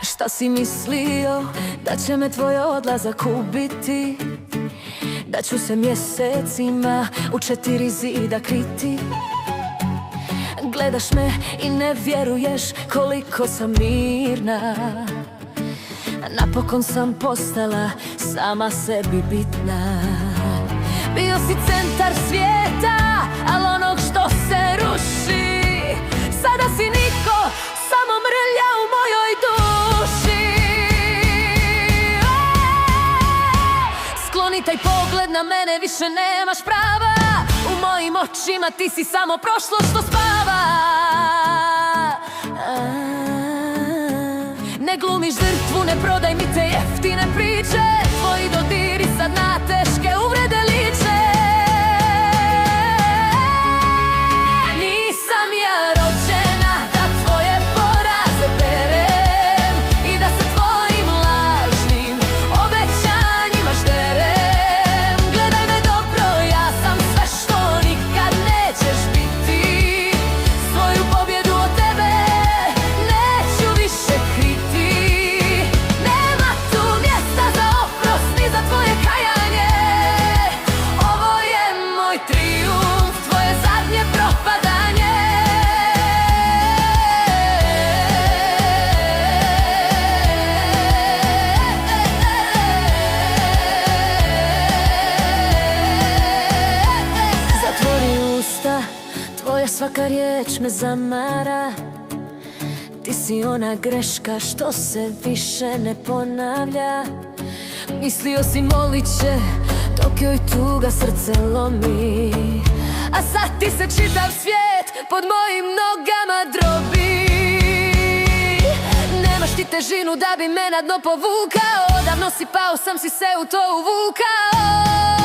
Šta si mislio da će me tvoj odlazak ubiti? Da ću se mjesecima u 4 zida kriti? Gledaš me i ne vjeruješ koliko sam mirna. Napokon sam postala sama sebi bitna. Bio si centar svijeta, al onog što se ruši. Sada si niko, samo mrlja u mojoj duši. Skloni taj pogled na mene, više nemaš prava. U mojim očima ti si samo prošlo što spava. Ne glumiš žrtvu, ne prodaj mi te jeftine priče. Tvoji dodiri sad na teške uvrede liče. Nisam ja rođena da tvoje poraze berem i da se tvojim lažnim obećanjima žderem. Gledaj me dobro, ja sam sve što nikad nećeš biti. Svoju pobjedu od tebe neću više kriti. Nema tu mjesta za oprost ni za tvoje kajanje. Ovo je moj trijumf, tvoje zadnje propadanje. Zatvori usta, tvoja svaka riječ me zamara. Ti si ona greška što se više ne ponavlja. Mislio si molit će dok joj tuga srce lomi, a sad ti se čitav svijet pod mojim nogama drobi. Nemaš ti težinu da bi me na dno povukao. Davno si pao, sam si se u to uvukao.